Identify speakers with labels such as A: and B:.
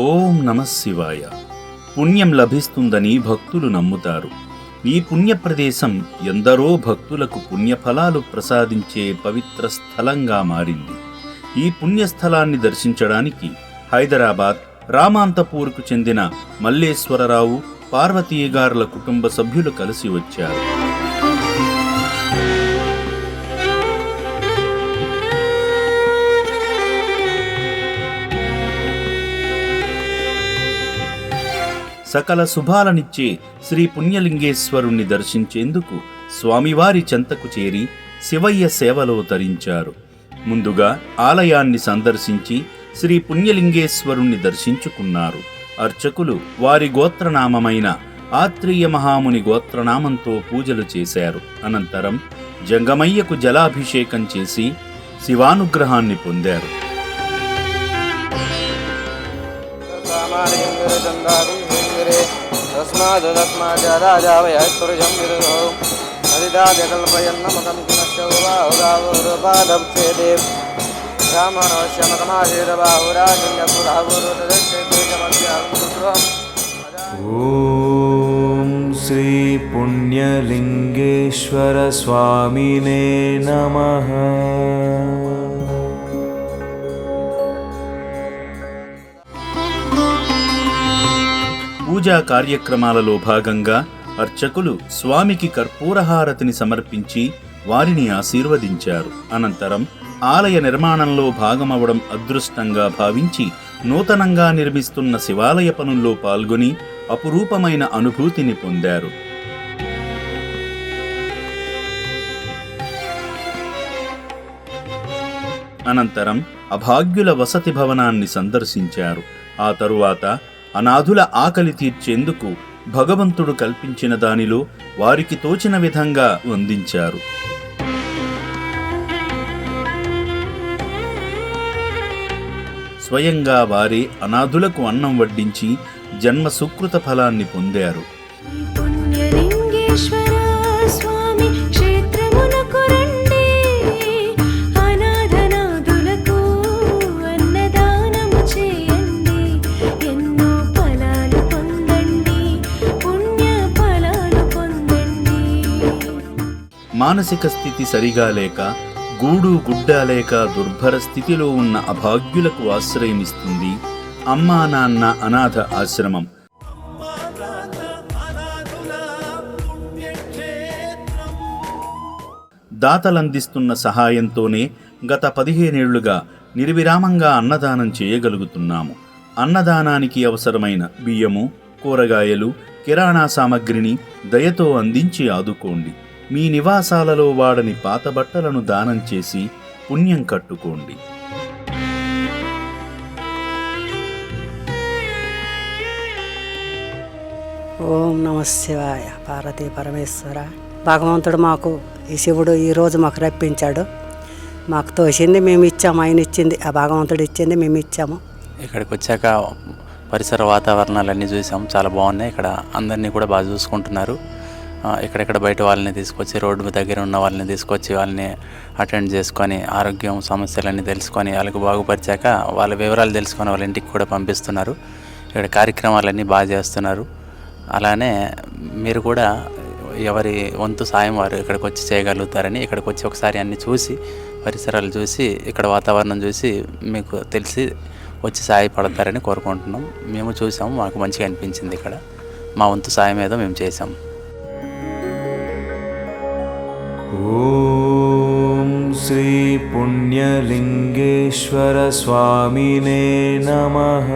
A: ఓం నమః శివాయ. పుణ్యం లభిస్తుందని భక్తులు నమ్ముతారు. ఈ పుణ్య ప్రదేశం ఎందరో భక్తులకు పుణ్యఫలాలు ప్రసాదించే పవిత్ర స్థలంగా మారింది. ఈ పుణ్యస్థలాన్ని దర్శించడానికి హైదరాబాద్ రామాంతపూర్కు చెందిన మల్లేశ్వరరావు, పార్వతీగారుల కుటుంబ సభ్యులు కలిసి వచ్చారు. సకల శుభాలనిచ్చే శ్రీ పుణ్యలింగేశ్వరుణ్ణి దర్శించేందుకు స్వామివారి చెంతకు చేరి శివయ్య సేవలో తరించారు. ముందుగా ఆలయాన్ని సందర్శించి శ్రీ పుణ్యలింగేశ్వరుణ్ణి దర్శించుకున్నారు. అర్చకులు వారి గోత్రనామమైన ఆత్రేయ మహాముని గోత్రనామంతో పూజలు చేశారు. అనంతరం జంగమయ్యకు జలాభిషేకం చేసి శివానుగ్రహాన్ని పొందారు.
B: ఓం శ్రీ పుణ్యలింగేశ్వర స్వామినే నమః.
A: పూజా కార్యక్రమాలలో భాగంగా అర్చకులు స్వామికి కర్పూరహారతిని సమర్పించి వారిని ఆశీర్వదించారు. అనంతరం ఆలయ నిర్మాణంలో భాగమవడం అదృష్టంగా భావించి నూతనంగా నిర్మిస్తున్న శివాలయ పనుల్లో పాల్గొని అపురూపమైన అనుభూతిని పొందారు. అనంతరం అభాగ్యుల వసతి భవనాన్ని సందర్శించారు. ఆ తరువాత అనాథుల ఆకలి తీర్చేందుకు భగవంతుడు కల్పించిన దానిలో వారికి తోచిన విధంగా అందించారు. స్వయంగా వారే అనాథులకు అన్నం వడ్డించి జన్మ సుకృత ఫలాన్ని పొందారు. మానసిక స్థితి సరిగా లేక, గూడు గుడ్డ లేక దుర్భర స్థితిలో ఉన్న అభాగ్యులకు ఆశ్రయమిస్తుంది అమ్మా నాన్న అనాథ ఆశ్రమం. దాతలందిస్తున్న సహాయంతోనే గత 15 ఏళ్లుగా నిర్విరామంగా అన్నదానం చేయగలుగుతున్నాము. అన్నదానానికి అవసరమైన బియ్యము, కూరగాయలు, కిరాణా సామగ్రిని దయతో అందించి ఆదుకోండి. మీ నివాసాలలో వాడని పాత బట్టలను దానం చేసి పుణ్యం కట్టుకోండి.
C: ఓం నమః శివాయ. పార్వతీ పరమేశ్వర భగవంతుడు మాకు ఈ శివుడు ఈరోజు మాకు రప్పించాడు. మాకు తోచింది మేము ఇచ్చాము, ఆయన ఇచ్చింది, ఆ భగవంతుడు ఇచ్చింది మేము ఇచ్చాము.
D: ఇక్కడికి వచ్చాక పరిసర వాతావరణాలన్నీ చూసాము, చాలా బాగున్నాయి. ఇక్కడ అందరినీ కూడా బాగా చూసుకుంటున్నారు. ఎక్కడెక్కడ బయట వాళ్ళని తీసుకొచ్చి, రోడ్డు దగ్గర ఉన్న వాళ్ళని తీసుకొచ్చి వాళ్ళని అటెండ్ చేసుకొని ఆరోగ్యం సమస్యలన్నీ తెలుసుకొని వాళ్ళకి బాగుపరిచాక వాళ్ళ వివరాలు తెలుసుకొని వాళ్ళ ఇంటికి కూడా పంపిస్తున్నారు. ఇక్కడ కార్యక్రమాలన్నీ బాగా చేస్తున్నారు. అలానే మీరు కూడా ఎవరి వంతు సాయం వారు ఇక్కడికి వచ్చి చేయగలుగుతారని, ఇక్కడికి వచ్చి ఒకసారి అన్నీ చూసి పరిసరాలు చూసి ఇక్కడ వాతావరణం చూసి మీకు తెలిసి వచ్చి సహాయపడతారని కోరుకుంటున్నాం. మేము చూసాము, మాకు మంచిగా అనిపించింది. ఇక్కడ మా వంతు సాయం ఏదో మేము చేసాం.
B: ఓం శ్రీ పుణ్యలింగేశ్వర స్వామినే నమః.